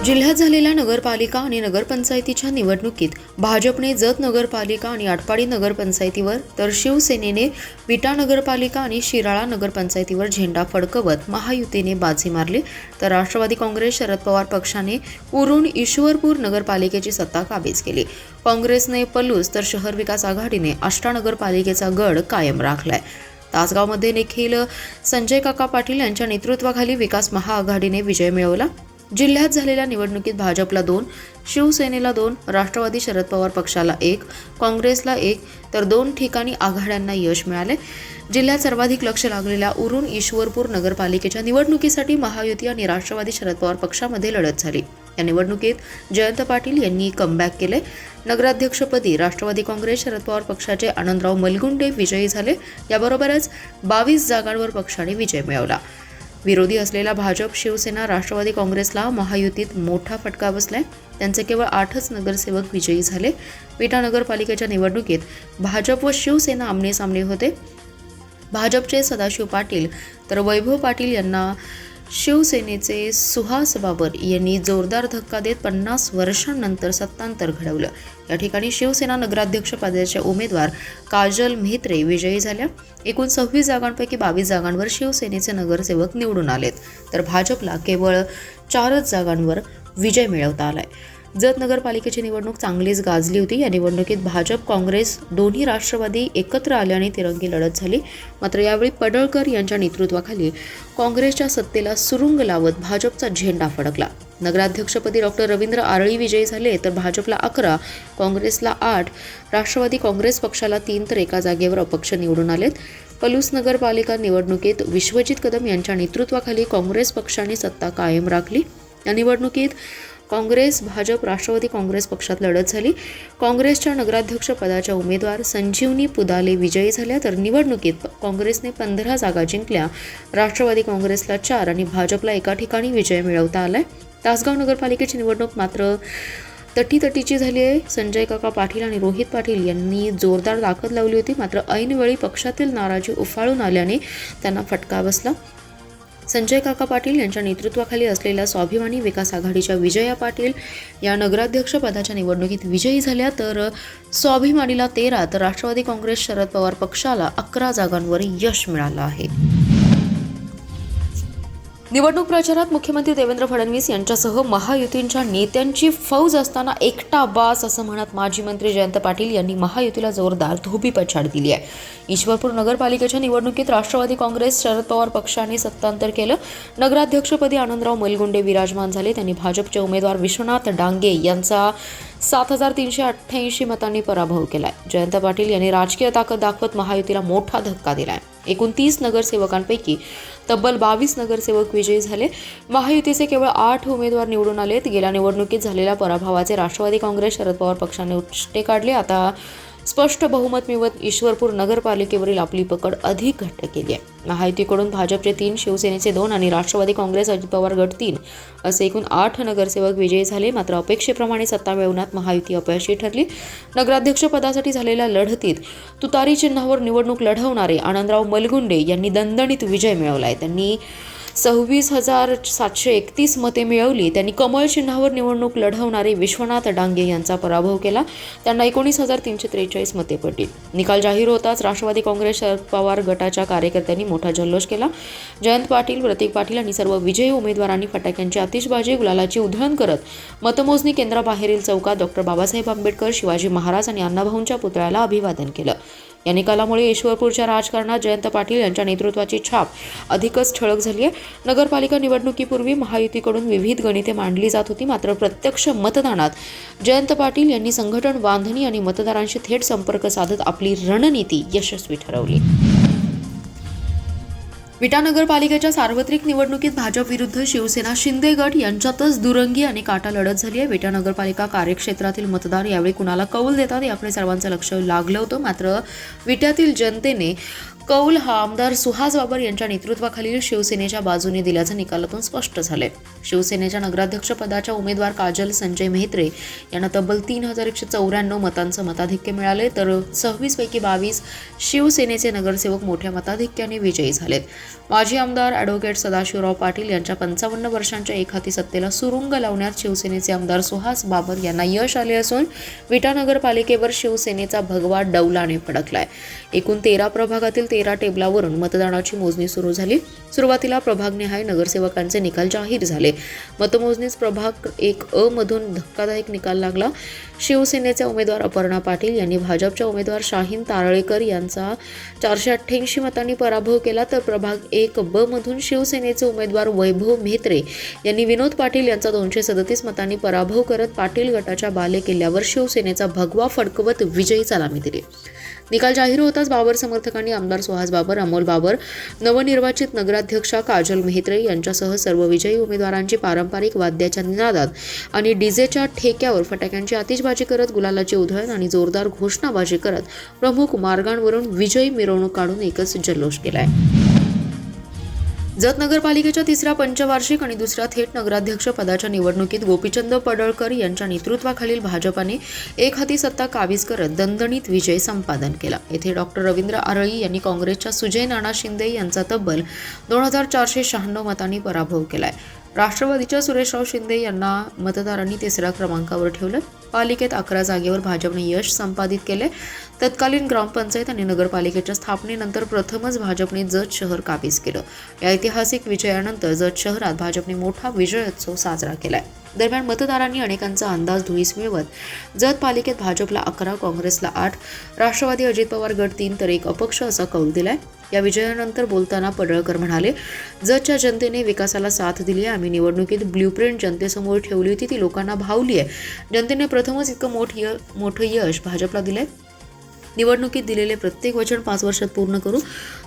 जिल्ह्यात झालेल्या नगरपालिका आणि नगरपंचायतीच्या निवडणुकीत भाजपने जत नगरपालिका आणि आटपाडी नगरपंचायतीवर तर शिवसेनेने विटा नगरपालिका आणि शिराळा नगरपंचायतीवर झेंडा फडकवत महायुतीने बाजी मारली, तर राष्ट्रवादी काँग्रेस शरद पवार पक्षाने उरण ईश्वरपूर नगरपालिकेची सत्ता काबीज केली. काँग्रेसने पलूस तर शहर विकास आघाडीने आष्टा नगरपालिकेचा गड कायम राखलाय. तासगावमध्ये देखील संजय काका पाटील यांच्या नेतृत्वाखाली विकास महाआघाडीने विजय मिळवला. जिल्ह्यात झालेल्या निवडणुकीत भाजपला 2, शिवसेनेला 2, राष्ट्रवादी शरद पवार पक्षाला 1, काँग्रेसला 1 तर 2 ठिकाणी आघाड्यांना यश मिळाले. जिल्ह्यात सर्वाधिक लक्ष लागलेल्या उरण ईश्वरपूर नगरपालिकेच्या निवडणुकीसाठी महायुती आणि राष्ट्रवादी शरद पवार पक्षामध्ये लढत झाली. या निवडणुकीत जयंत पाटील यांनी कमबॅक केले. नगराध्यक्षपदी राष्ट्रवादी काँग्रेस शरद पवार पक्षाचे आनंदराव मलगुंडे विजयी झाले. याबरोबरच 22 जागांवर पक्षाने विजय मिळवला. विरोधी असलेला भाजप, शिवसेना, राष्ट्रवादी काँग्रेसला महायुतीत मोठा फटका बसलाय. त्यांचे केवळ 8च नगरसेवक विजयी झाले. विटा नगरपालिकेच्या निवडणुकीत भाजप व शिवसेना आमनेसामने होते. भाजपचे सदाशिव पाटील तर वैभव पाटील यांना शिवसेनेचे सुहास बाबर यांनी जोरदार धक्का देत 50 वर्षांनंतर सत्तांतर घडवलं. या ठिकाणी शिवसेना नगराध्यक्ष पदाचे उमेदवार काजल म्हेत्रे विजयी झाल्या. एकूण 26 जागांपैकी 22 जागांवर शिवसेनेचे नगरसेवक निवडून आलेत, तर भाजपला केवळ 4च जागांवर विजय मिळवता आलाय. जत नगरपालिकेची निवडणूक चांगलीच गाजली होती. या निवडणुकीत भाजप, काँग्रेस दोन्ही राष्ट्रवादी एकत्र आल्याने तिरंगी लढत झाली. मात्र यावेळी पडळकर यांच्या नेतृत्वाखाली काँग्रेसच्या सत्तेला सुरुंग लावत भाजपचा झेंडा फडकला. नगराध्यक्षपदी डॉक्टर रवींद्र आरळी विजयी झाले, तर भाजपला 11, काँग्रेसला 8, राष्ट्रवादी काँग्रेस पक्षाला 3 तर एका जागेवर अपक्ष निवडून आलेत. पलूस नगरपालिका निवडणुकीत विश्वजित कदम यांच्या नेतृत्वाखाली काँग्रेस पक्षाने सत्ता कायम राखली. या निवडणुकीत काँग्रेस, भाजप, राष्ट्रवादी काँग्रेस पक्षात लढत झाली. काँग्रेसच्या नगराध्यक्ष पदाच्या उमेदवार संजीवनी पुदाले विजयी झाल्या, तर निवडणुकीत काँग्रेसने 15 जागा जिंकल्या. राष्ट्रवादी काँग्रेसला 4 आणि भाजपला एका ठिकाणी विजय मिळवता आलाय. तासगाव नगरपालिकेची निवडणूक मात्र तटीतटीची झाली आहे. संजय काका पाटील आणि रोहित पाटील यांनी जोरदार ताकद लावली होती, मात्र ऐनवेळी पक्षातील नाराजी उफाळून आल्याने त्यांना फटका बसला. संजय काका पाटील यांच्या नेतृत्वाखाली असलेल्या स्वाभिमानी विकास आघाडीच्या विजया पाटील या नगराध्यक्ष पदाच्या निवडणुकीत विजयी झाल्या, तर स्वाभिमानीला 13 तर राष्ट्रवादी काँग्रेस शरद पवार पक्षाला 11 जागांवर यश मिळालं आहे. निवडणूक प्रचारात मुख्यमंत्री देवेंद्र फडणवीस यांच्यासह महायुतींच्या नेत्यांची फौज असताना एकटा बास असं म्हणत माजी मंत्री जयंत पाटील यांनी महायुतीला जोरदार धोबीपछाड दिली आहे. ईश्वरपूर नगरपालिकेच्या निवडणुकीत राष्ट्रवादी काँग्रेस शरद पवार पक्षाने सत्तांतर केलं. नगराध्यक्षपदी आनंदराव मलगुंडे विराजमान झाले. त्यांनी भाजपचे उमेदवार विश्वनाथ डांगे यांचा 7,388 मतांनी पराभव केलाय. जयंत पाटील यांनी राजकीय ताकद दाखवत महायुतीला मोठा धक्का दिलाय. एकूण 30 नगरसेवकांपैकी तब्बल 22 नगरसेवक विजयी झाले. महायुतीचे केवळ 8 उमेदवार निवडून आलेत. गेल्या निवडणुकीत झालेल्या पराभवाचे राष्ट्रवादी काँग्रेस शरद पवार पक्षाने उष्टे काढले. आता स्पष्ट बहुमत मिळवत ईश्वरपूर नगरपालिकेवरील आपली पकड अधिक घट्ट केली आहे. महायुतीकडून भाजपचे 3, शिवसेनेचे 2 आणि राष्ट्रवादी काँग्रेस अजित पवार गट 3 असे एकूण 8 नगरसेवक विजयी झाले. मात्र अपेक्षेप्रमाणे सत्ता मिळवण्यात महायुती अपयशी ठरली. नगराध्यक्षपदासाठी झालेल्या लढतीत तुतारी चिन्हावर निवडणूक लढवणारे आनंदराव मलगुंडे यांनी दणदणीत विजय मिळवलाय. त्यांनी 26,731 मते मिळवली. त्यांनी कमळ चिन्हावर निवडणूक लढवणारे विश्वनाथ डांगे यांचा पराभव केला. त्यांना 19,343 मते पडली. निकाल जाहीर होताच राष्ट्रवादी काँग्रेस शरद पवार गटाच्या कार्यकर्त्यांनी मोठा जल्लोष केला. जयंत पाटील, प्रतीक पाटील आणि सर्व विजयी उमेदवारांनी फटाक्यांची आतिषबाजी, गुलालाची उधळण करत मतमोजणी केंद्राबाहेरील चौकात डॉक्टर बाबासाहेब आंबेडकर, शिवाजी महाराज आणि अण्णाभाऊंच्या पुतळ्याला अभिवादन केलं. या निकालामुळे ईश्वरपूरच्या राजकारणात जयंत पाटील यांच्या नेतृत्वाची छाप अधिकच ठळक झाली आहे. नगरपालिका निवडणुकीपूर्वी महायुतीकडून विविध गणिते मांडली जात होती, मात्र प्रत्यक्ष मतदानात जयंत पाटील यांनी संघटन बांधणी आणि मतदारांशी थेट संपर्क साधत आपली रणनीती यशस्वी ठरवली. विटा नगरपालिकेच्या सार्वत्रिक निवडणुकीत भाजप विरुद्ध शिवसेना शिंदे गट यांच्यातच दुरंगी आणि काटा लढत झाली आहे. विटा नगरपालिका कार्यक्षेत्रातील मतदार यावेळी कुणाला कौल देतात याकडे सर्वांचं लक्ष लागलं होतं. मात्र विट्यातील जनतेने कौल हा आमदार सुहास बाबर यांच्या नेतृत्वाखालील शिवसेनेच्या बाजूने दिल्याचं निकालातून स्पष्ट झालंय. शिवसेनेच्या नगराध्यक्ष पदाच्या उमेदवार काजल संजय मेहत्रे यांना तब्बल 3194 मतांचं मताधिक्य मिळाले, तर 26 पैकी 22 शिवसेनेचे नगरसेवक मोठ्या मताधिक्याने विजयी झालेत. माजी आमदार ॲडव्होकेट सदाशिवराव पाटील यांच्या 55 वर्षांच्या एकहाती सत्तेला सुरुंग लावण्यात शिवसेनेचे आमदार सुहास बाबर यांना यश आले असून विटा नगरपालिकेवर शिवसेनेचा भगवा डौलाने फडकलाय. एकूण 13 प्रभागातील 13 टेबलावरून मतदानाची मोजणी सुरू झाली. सुरुवातीला प्रभागनिहाय नगरसेवकांचे निकाल जाहीर झाले. मतमोजणीत प्रभाग 1 मधून धक्कादायक निकाल लागला. शिवसेनेचे उमेदवार अपर्णा पाटील यांनी भाजपच्या उमेदवार शाहीन तारळेकर यांचा 488 मतांनी पराभव केला, तर प्रभाग 1 मधून शिवसेनेचे उमेदवार वैभव मेहत्रे यांनी विनोद पाटील यांचा 237 मतांनी पराभव करत पाटील गटाच्या बालेकिल्ल्यावर शिवसेनेचा भगवा फडकवत विजयी सलामी दिली. निकाल जाहीर होताच बाबर समर्थकांनी आमदार सुहास बाबर, अमोल बाबर, नवनिर्वाचित नगराध्यक्षा काजल मेहत्रे यांच्यासह सर्व विजयी उमेदवारांची पारंपरिक वाद्याच्या निनादात आणि डीजेच्या ठेक्यावर फटाक्यांची आतिषबाजी करत, गुलालाची उधळण आणि जोरदार घोषणाबाजी करत प्रमुख मार्गांवरून विजयी मिरवणूक काढून एकच जल्लोष केलाय. जत नगरपालिकेच्या 3ऱ्या पंचवार्षिक आणि 2ऱ्या थेट नगराध्यक्ष पदाच्या निवडणुकीत गोपीचंद पडळकर यांच्या नेतृत्वाखालील भाजपाने एकहाती सत्ता काबीज करत दणदणीत विजय संपादन केला. येथे डॉक्टर रवींद्र आरळी यांनी काँग्रेसच्या सुजय नाना शिंदे यांचा तब्बल 2496 मतांनी पराभव केलाय. राष्ट्रवादीच्या सुरेशराव शिंदे यांना मतदारांनी 3ऱ्या क्रमांकावर ठेवलं. पालिकेत 11 जागेवर भाजपने यश संपादित केले. तत्कालीन ग्रामपंचायत आणि नगरपालिकेच्या स्थापनेनंतर प्रथमच भाजपने जत शहर काबीज केलं. या ऐतिहासिक विजयानंतर जत शहरात भाजपने मोठा विजयोत्सव साजरा केलाय. दरम्यान मतदारांनी अनेकांचा अंदाज धुळीस मिळवत जत पालिकेत भाजपला 11, काँग्रेसला 8, राष्ट्रवादी अजित पवार गट 3 तर 1 अपक्ष असा कौल दिलाय. या विजयानंतर बोलताना पडळकर म्हणाले, जतच्या जनतेने विकासाला साथ दिली आहे. आम्ही निवडणुकीत ब्ल्यूप्रिंट जनतेसमोर ठेवली होती, ती लोकांना भावली आहे. जनतेने प्रथमच इतकं मोठं यश भाजपला दिलंय. निवडणुकीत दिलेले प्रत्येक वचन 5 वर्षात पूर्ण करू.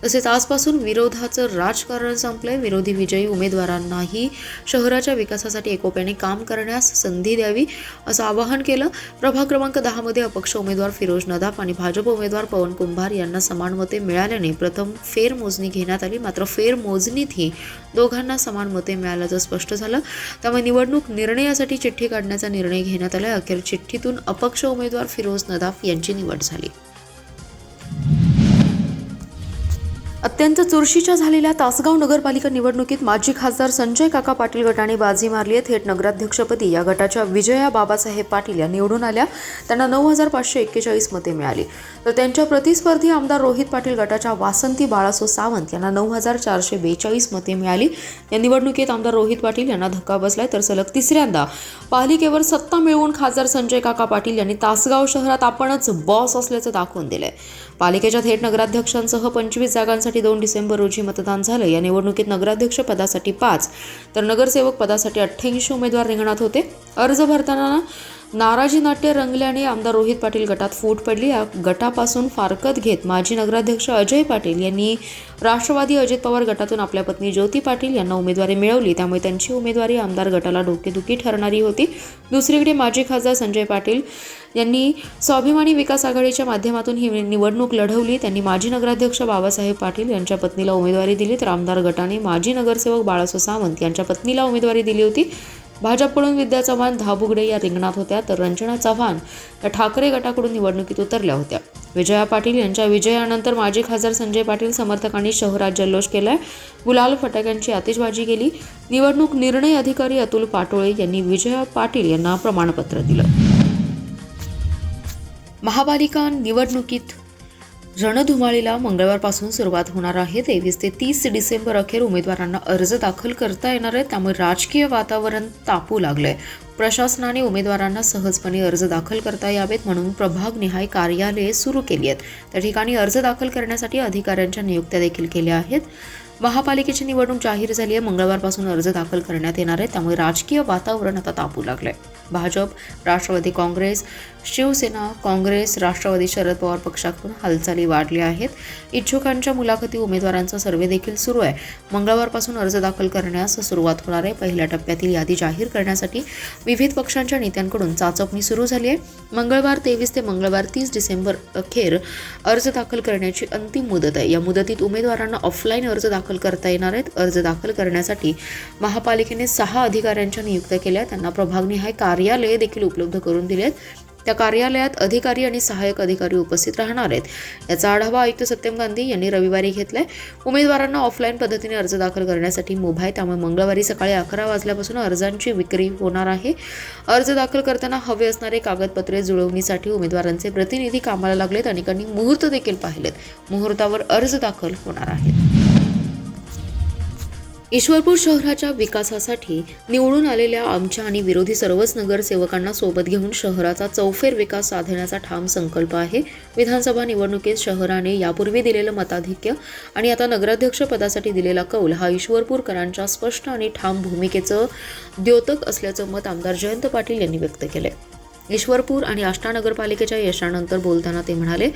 तसेच आजपासून विरोधाचं राजकारण संपलंय. विरोधी विजयी उमेदवारांनाही शहराच्या विकासासाठी एकोप्याने काम करण्यास संधी द्यावी असं आवाहन केलं. प्रभाग क्रमांक 10 मध्ये अपक्ष उमेदवार फिरोज नदाफ आणि भाजप उमेदवार पवन कुंभार यांना समान मते मिळाल्याने प्रथम फेरमोजणी घेण्यात आली. मात्र फेरमोजणीतही दोघांना समान मते मिळाल्याचं स्पष्ट झालं. त्यामुळे निवडणूक निर्णयासाठी चिठ्ठी काढण्याचा निर्णय घेण्यात आला. अखेर चिठ्ठीतून अपक्ष उमेदवार फिरोज नदाफ यांची निवड झाली. अत्यंत चुरशीच्या झालेल्या तासगाव नगरपालिका निवडणुकीत माजी खासदार संजय काका पाटील गटाने बाजी मारली आहे. थेट नगराध्यक्षपदी या गटाच्या विजया बाबासाहेब पाटील या निवडून आल्या. त्यांना 9541 मते मिळाली. तर त्यांच्या प्रतिस्पर्धी आमदार रोहित पाटील गटाच्या वासंती बाळासो सावंत यांना 9442 मते मिळाली. या निवडणुकीत आमदार रोहित पाटील यांना धक्का बसलाय. तर सलग 3ऱ्यांदा पालिकेवर सत्ता मिळवून खासदार संजय काका पाटील यांनी तासगाव शहरात आपणच बॉस असल्याचं दाखवून दिलंय. पालिकेच्या थेट नगराध्यक्षांसह 25 जागांसाठी 2 डिसेंबर रोजी मतदान झालं. या निवडणुकीत नगराध्यक्ष पदासाठी 5 तर नगरसेवक पदासाठी 88 उमेदवार रिंगणात होते. अर्ज भरताना नाराजी नाट्य रंगल्याने आमदार रोहित पाटील गटात फूट पडली. या गटापासून फारकत घेत माजी नगराध्यक्ष अजय पाटील यांनी राष्ट्रवादी अजित पवार गटातून आपल्या पत्नी ज्योती पाटील यांना उमेदवारी मिळवली. त्यामुळे त्यांची उमेदवारी आमदार गटाला डोकेदुखी ठरणारी होती. दुसरीकडे माजी खासदार संजय पाटील यांनी स्वाभिमानी विकास आघाडीच्या माध्यमातून ही निवडणूक लढवली. त्यांनी माजी नगराध्यक्ष बाबासाहेब पाटील यांच्या पत्नीला उमेदवारी दिली. तर आमदार गटाने माजी नगरसेवक बाळासो सावंत यांच्या पत्नीला उमेदवारी दिली होती. भाजपकडून विद्या चव्हाण, धाबुगडे या रिंगणात होत्या. तर रंजना चव्हाण या ठाकरे गटाकडून निवडणुकीत उतरल्या होत्या. विजया पाटील यांच्या विजयानंतर माजी खासदार संजय पाटील समर्थकांनी शहरात जल्लोष केलाय. गुलाल फटाक्यांची आतिषबाजी केली. निवडणूक निर्णय अधिकारी अतुल पाटोळे यांनी विजया पाटील यांना प्रमाणपत्र दिलं. महापालिका निवडणुकीत रणधुमाळीला मंगळवारपासून सुरुवात होणार आहे. 23 ते 30 डिसेंबर अखेर उमेदवारांना अर्ज दाखल करता येणार आहे. त्यामुळे राजकीय वातावरण तापू लागलंय. प्रशासनाने उमेदवारांना सहजपणे अर्ज दाखल करता यावेत म्हणून प्रभागनिहाय कार्यालये सुरू केली आहेत. त्या ठिकाणी अर्ज दाखल करण्यासाठी अधिकाऱ्यांच्या नियुक्त्या देखील केल्या आहेत. महापालिकेची निवडणूक जाहीर झाली आहे. मंगळवारपासून अर्ज दाखल करण्यात येणार आहे. त्यामुळे राजकीय वातावरण आता तापू लागलंय. भाजप, राष्ट्रवादी काँग्रेस, शिवसेना, काँग्रेस, राष्ट्रवादी, शरद पवार पक्षाकडून हालचाली वाढल्या आहेत. इच्छुकांच्या मुलाखती, उमेदवारांचा सर्व्हे देखील सुरू आहे. मंगळवारपासून अर्ज दाखल करण्यास सुरुवात होणार आहे. पहिल्या टप्प्यातील यादी जाहीर करण्यासाठी विविध पक्षांच्या नेत्यांकडून चाचपणी सुरू झाली आहे. मंगळवार 23 ते मंगळवार 30 डिसेंबर अखेर अर्ज दाखल करण्याची अंतिम मुदत आहे. या मुदतीत उमेदवारांना ऑफलाईन अर्ज दाखल करता येणार आहेत. अर्ज दाखल करण्यासाठी महापालिकेने 6 अधिकाऱ्यांच्या नियुक्त्या केल्या. त्यांना प्रभागनिहाय कार्यालये देखील उपलब्ध करून दिली आहेत. त्या कार्यालयात अधिकारी आणि सहाय्यक अधिकारी उपस्थित राहणार आहेत. याचा आढावा आयुक्त सत्यम गांधी यांनी रविवारी घेतलाय. उमेदवारांना ऑफलाईन पद्धतीने अर्ज दाखल करण्यासाठी मुभा आहे. त्यामुळे मंगळवारी सकाळी 11 वाजल्यापासून अर्जांची विक्री होणार आहे. अर्ज दाखल करताना हवे असणारे कागदपत्रे जुळवणीसाठी उमेदवारांचे प्रतिनिधी कामाला लागलेत. अनेकांनी मुहूर्त देखील पाहिलेत. मुहूर्तावर अर्ज दाखल होणार आहेत. ईश्वरपूर शहराच्या विकासासाठी निवडून आलेल्या आमच्या आणि विरोधी सर्वच नगरसेवकांना सोबत घेऊन शहराचा चौफेर विकास साधण्याचा ठाम संकल्प आहे. विधानसभा निवडणुकीत शहराने यापूर्वी दिलेलं मताधिक्य आणि आता नगराध्यक्ष पदासाठी दिलेला कौल हा ईश्वरपूरकरांच्या स्पष्ट आणि ठाम भूमिकेचं द्योतक असल्याचं मत आमदार जयंत पाटील यांनी व्यक्त केलंय. ईश्वरपूर आणि आष्टा नगरपालिकेच्या यशानंतर बोलताना ते म्हणाले,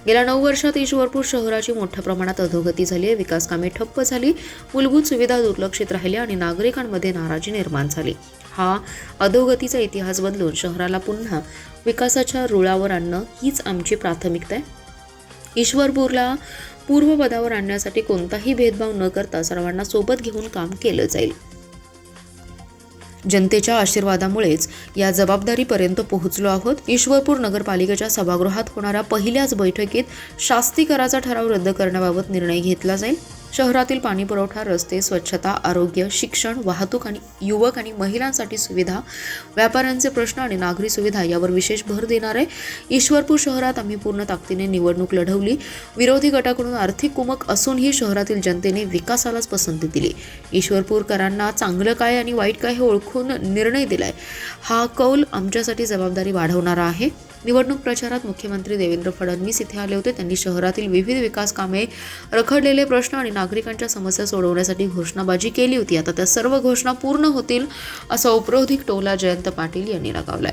गेल्या 9 वर्षात ईश्वरपूर शहराची मोठ्या प्रमाणात अधोगती झाली आहे. विकास कामे ठप्प झाली, मूलभूत सुविधा दुर्लक्षित राहिल्या आणि नागरिकांमध्ये नाराजी निर्माण झाली. हा अधोगतीचा इतिहास बदलून शहराला पुन्हा विकासाच्या रुळावर आणणं हीच आमची प्राथमिकता आहे. ईश्वरपूरला पूर्वपदावर आणण्यासाठी कोणताही भेदभाव न करता सर्वांना सोबत घेऊन काम केलं जाईल. जनतेच्या आशीर्वादामुळेच या जबाबदारीपर्यंत पोहोचलो आहोत. ईश्वरपूर नगरपालिकेच्या सभागृहात होणाऱ्या पहिल्याच बैठकीत शास्ती कराचा ठराव रद्द करण्याबाबत निर्णय घेतला जाईल. शहरातील पाणीपुरवठा, रस्ते, स्वच्छता, आरोग्य, शिक्षण, वाहतूक आणि युवक आणि महिलांसाठी सुविधा, व्यापाऱ्यांचे प्रश्न आणि नागरी सुविधा यावर विशेष भर देणार आहे. ईश्वरपूर शहरात आम्ही पूर्ण ताकदीने निवडणूक लढवली. विरोधी गटाकडून आर्थिक कुमक असूनही शहरातील जनतेने विकासालाच पसंती दिली. ईश्वरपूरकरांना चांगलं काय आणि वाईट काय हे ओळखून निर्णय दिलाय. हा कौल आमच्यासाठी जबाबदारी वाढवणारा आहे. निवडणूक प्रचारात मुख्यमंत्री देवेंद्र फडणवीस इथे आले होते. त्यांनी शहरातील विविध विकास कामे, रखडलेले प्रश्न आणि नागरिकांच्या समस्या सोडवण्यासाठी घोषणाबाजी केली होती. आता त्या सर्व घोषणा पूर्ण होतील असा औपरोधिक टोला जयंत पाटील यांनी लगावलाय.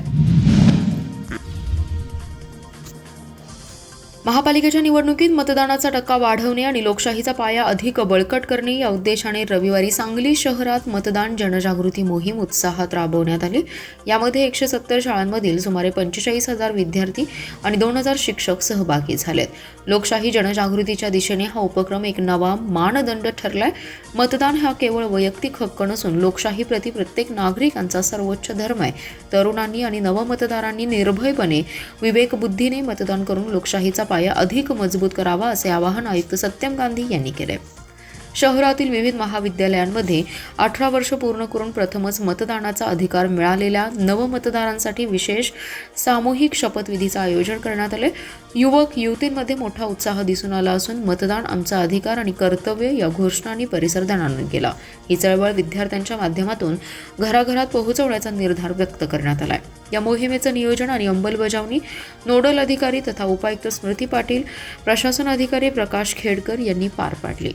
महापालिकेच्या निवडणुकीत मतदानाचा टक्का वाढवणे आणि लोकशाहीचा पाया अधिक बळकट करणे या उद्देशाने रविवारी सांगली शहरात मतदान जनजागृती मोहीम उत्साहात राबवण्यात आली. यामध्ये 170 शाळांमधील सुमारे 45,000 विद्यार्थी आणि 2,000 शिक्षक सहभागी झालेत. लोकशाही जनजागृतीच्या दिशेने हा उपक्रम एक नवा मानदंड ठरलाय. मतदान हा केवळ वैयक्तिक हक्क नसून लोकशाहीप्रती प्रत्येक नागरिकांचा सर्वोच्च धर्म आहे. तरुणांनी आणि नवमतदारांनी निर्भयपणे विवेकबुद्धीने मतदान करून लोकशाहीचा पाया अधिक मजबूत करावा असे आवाहन आयुक्त सत्यम गांधी यांनी केले. शहरातील विविध महाविद्यालयांमध्ये 18 वर्ष पूर्ण करून प्रथमच मतदानाचा अधिकार मिळालेल्या नवमतदारांसाठी विशेष सामूहिक शपथविधीचं आयोजन करण्यात आले. युवक युवतींमध्ये मोठा उत्साह दिसून आला असून मतदान आमचा अधिकार आणि कर्तव्य या घोषणांनी परिसर दणाणून केला. ही चळवळ विद्यार्थ्यांच्या माध्यमातून घराघरात पोहोचवण्याचा निर्धार व्यक्त करण्यात आलाय. या मोहिमेचं नियोजन आणि अंमलबजावणी नोडल अधिकारी तथा उपायुक्त स्मृती पाटील, प्रशासन अधिकारी प्रकाश खेडकर यांनी पार पाडली.